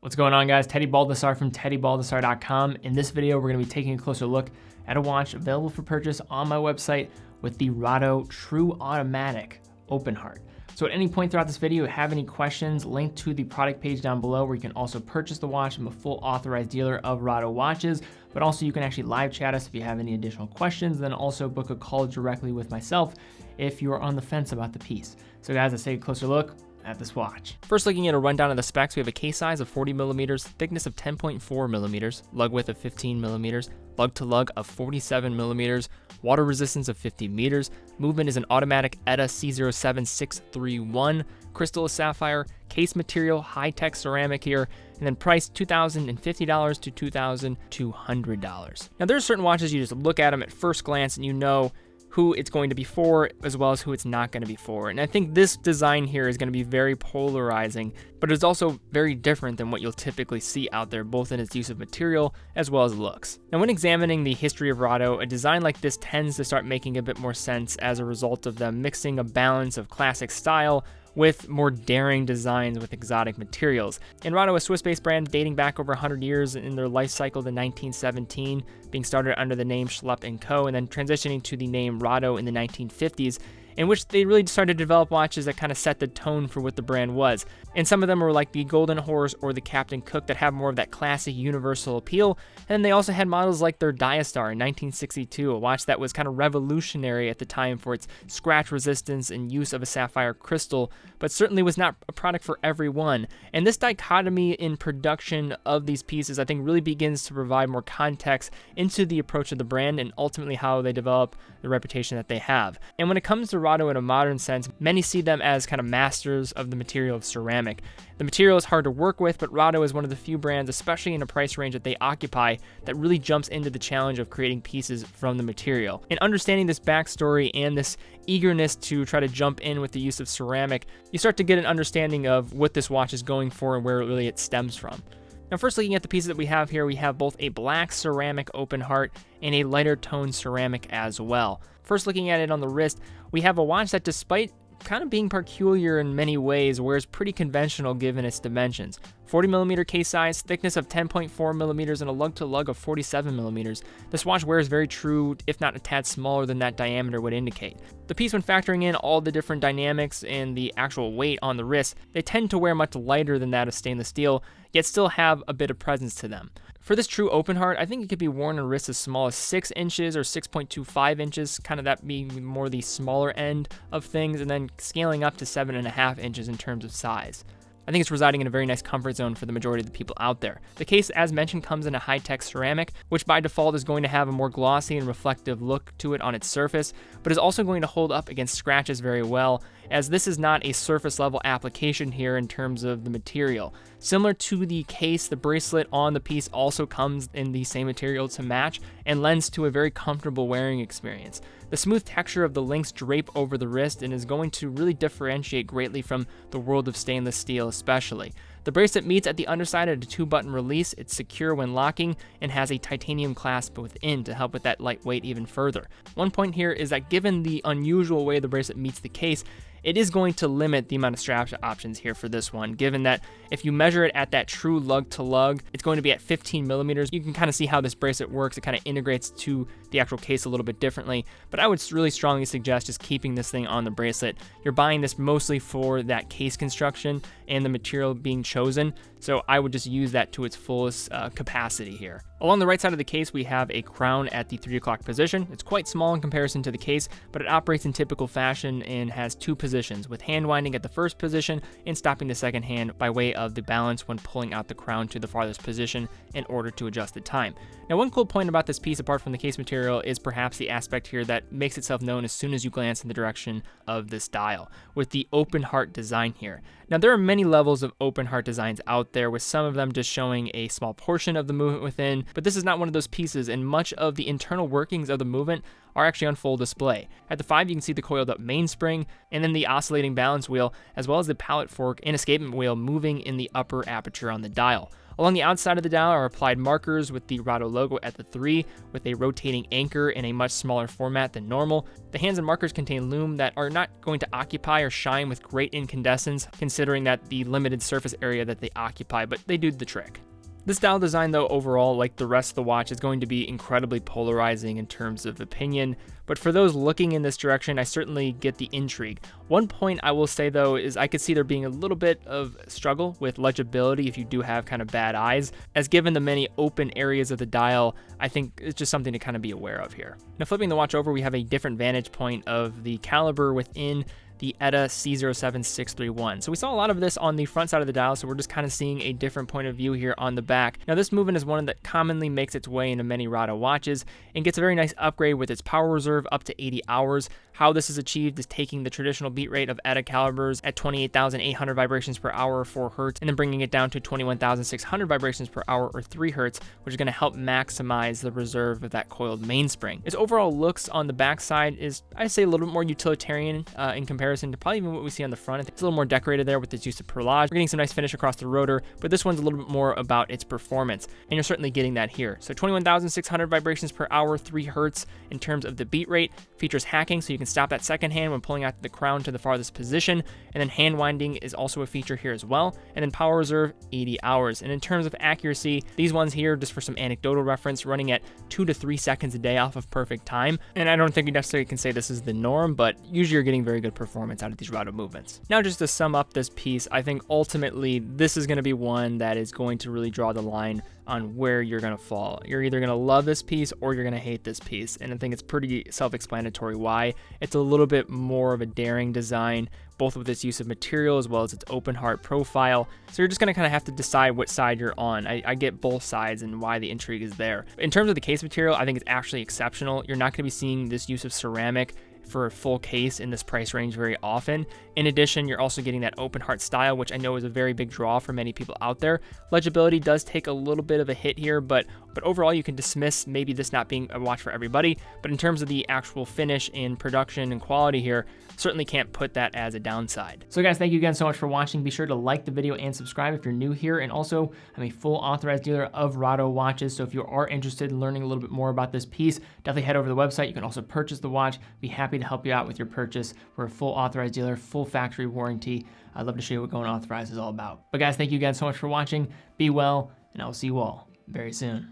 What's going on, guys? Teddy Baldassarre from teddybaldassarre.com. In this video, we're going to be taking a closer look at a watch available for purchase on my website with the Rado True Automatic Open Heart. So at any point throughout this video, if you have any questions, link to the product page down below where you can also purchase the watch. I'm a full authorized dealer of Rado watches, but also you can actually live chat us if you have any additional questions, then also book a call directly with myself if you are on the fence about the piece. So guys, let's take a closer look at this watch. First, looking at a rundown of the specs, we have a case size of 40 millimeters, thickness of 10.4 millimeters, lug width of 15 millimeters, lug to lug of 47 millimeters, water resistance of 50 meters, movement is an automatic ETA C07631, crystal is sapphire, case material, high-tech ceramic here, and then price $2,050 to $2,200. Now there's certain watches you just look at them at first glance and you know who it's going to be for, as well as who it's not going to be for. And I think this design here is going to be very polarizing, but it's also very different than what you'll typically see out there, both in its use of material as well as looks. Now, when examining the history of Rado, a design like this tends to start making a bit more sense as a result of them mixing a balance of classic style with more daring designs with exotic materials. And Rado, a Swiss-based brand dating back over 100 years in their life cycle to 1917, being started under the name Schlepp & Co., and then transitioning to the name Rado in the 1950s, in which they really started to develop watches that kind of set the tone for what the brand was. And some of them were like the Golden Horse or the Captain Cook that have more of that classic universal appeal. And they also had models like their Diastar in 1962, a watch that was kind of revolutionary at the time for its scratch resistance and use of a sapphire crystal, but certainly was not a product for everyone. And this dichotomy in production of these pieces, I think, really begins to provide more context into the approach of the brand and ultimately how they develop the reputation that they have. And when it comes to Rado in a modern sense, many see them as kind of masters of the material of ceramic. The material is hard to work with, but Rado is one of the few brands, especially in a price range that they occupy, that really jumps into the challenge of creating pieces from the material. And understanding this backstory and this eagerness to try to jump in with the use of ceramic, you start to get an understanding of what this watch is going for and where really it stems from. Now, first looking at the pieces that we have here, we have both a black ceramic open heart and a lighter toned ceramic as well. First looking at it on the wrist, we have a watch that, despite kind of being peculiar in many ways, wears pretty conventional given its dimensions. 40 millimeter case size, thickness of 10.4 millimeters, and a lug to lug of 47 millimeters. This watch wears very true, if not a tad smaller than that diameter would indicate. The piece, when factoring in all the different dynamics and the actual weight on the wrist, they tend to wear much lighter than that of stainless steel, yet still have a bit of presence to them. For this true open heart, I think it could be worn on wrists as small as 6 inches or 6.25 inches, kind of that being more the smaller end of things, and then scaling up to 7.5 inches in terms of size. I think it's residing in a very nice comfort zone for the majority of the people out there. The case, as mentioned, comes in a high-tech ceramic, which by default is going to have a more glossy and reflective look to it on its surface, but is also going to hold up against scratches very well, as this is not a surface-level application here in terms of the material. Similar to the case, the bracelet on the piece also comes in the same material to match and lends to a very comfortable wearing experience. The smooth texture of the links drape over the wrist and is going to really differentiate greatly from the world of stainless steel especially. The bracelet meets at the underside at a 2-button release. It's secure when locking and has a titanium clasp within to help with that lightweight even further. One point here is that given the unusual way the bracelet meets the case, it is going to limit the amount of strap options here for this one, given that if you measure it at that true lug to lug, it's going to be at 15 millimeters. You can kind of see how this bracelet works. It kind of integrates to the actual case a little bit differently, but I would really strongly suggest just keeping this thing on the bracelet. You're buying this mostly for that case construction and the material being chosen, so I would just use that to its fullest capacity here. Along the right side of the case, we have a crown at the 3 o'clock position. It's quite small in comparison to the case, but it operates in typical fashion and has 2 positions, with hand winding at the first position and stopping the second hand by way of the balance when pulling out the crown to the farthest position in order to adjust the time. Now, one cool point about this piece, apart from the case material, is perhaps the aspect here that makes itself known as soon as you glance in the direction of this dial, with the open heart design here. Now, there are many levels of open heart designs out there, with some of them just showing a small portion of the movement within, but this is not one of those pieces, and much of the internal workings of the movement are actually on full display. At the 5, you can see the coiled up mainspring, and then the oscillating balance wheel, as well as the pallet fork and escapement wheel moving in the upper aperture on the dial. Along the outside of the dial are applied markers with the Rado logo at the 3, with a rotating anchor in a much smaller format than normal. The hands and markers contain lume that are not going to occupy or shine with great incandescence, considering that the limited surface area that they occupy, but they do the trick. This dial design, though, overall, like the rest of the watch, is going to be incredibly polarizing in terms of opinion, but for those looking in this direction, I certainly get the intrigue. One point I will say, though, is I could see there being a little bit of struggle with legibility if you do have kind of bad eyes, as given the many open areas of the dial, I think it's just something to kind of be aware of here. Now, flipping the watch over, we have a different vantage point of the caliber within the ETA C07631. So we saw a lot of this on the front side of the dial, so we're just kind of seeing a different point of view here on the back. Now this movement is one that commonly makes its way into many Rado watches and gets a very nice upgrade with its power reserve up to 80 hours. How this is achieved is taking the traditional beat rate of ETA calibers at 28,800 vibrations per hour or 4 Hz, and then bringing it down to 21,600 vibrations per hour or 3 Hz, which is going to help maximize the reserve of that coiled mainspring. Its overall looks on the back side is, I'd say, a little bit more utilitarian in comparison to probably even what we see on the front. I think it's a little more decorated there with its use of perlage. We're getting some nice finish across the rotor, but this one's a little bit more about its performance, and you're certainly getting that here. So 21,600 vibrations per hour, 3 Hz in terms of the beat rate. Features hacking, so you can stop that second hand when pulling out the crown to the farthest position, and then hand winding is also a feature here as well, and then power reserve 80 hours. And in terms of accuracy, these ones here, just for some anecdotal reference, running at 2 to 3 seconds a day off of perfect time, and I don't think you necessarily can say this is the norm, but usually you're getting very good performance out of these Rado movements. Now, just to sum up this piece, I think ultimately this is going to be one that is going to really draw the line on where you're going to fall. You're either going to love this piece or you're going to hate this piece, and I think it's pretty self-explanatory why. It's a little bit more of a daring design, both with its use of material as well as its open heart profile. So you're just going to kind of have to decide what side you're on. I get both sides and why the intrigue is there. In terms of the case material, I think it's actually exceptional. You're not going to be seeing this use of ceramic for a full case in this price range very often. In addition, you're also getting that open heart style, which I know is a very big draw for many people out there. Legibility does take a little bit of a hit here, but overall you can dismiss maybe this not being a watch for everybody. But in terms of the actual finish and production and quality here, certainly can't put that as a downside. So guys, thank you again so much for watching. Be sure to like the video and subscribe if you're new here. And also, I'm a full authorized dealer of Rado watches. So if you are interested in learning a little bit more about this piece, definitely head over to the website. You can also purchase the watch. Be happy to help you out with your purchase. We're a full authorized dealer, full factory warranty. I'd love to show you what going authorized is all about. But guys, thank you again so much for watching. Be well, and I will see you all very soon.